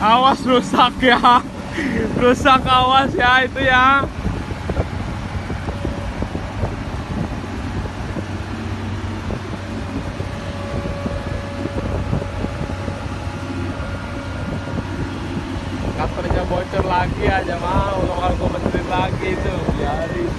Awas rusak ya. Rusak, awas ya itu ya. Covernya bocor lagi aja mau, kalau gue benerin lagi itu biarin.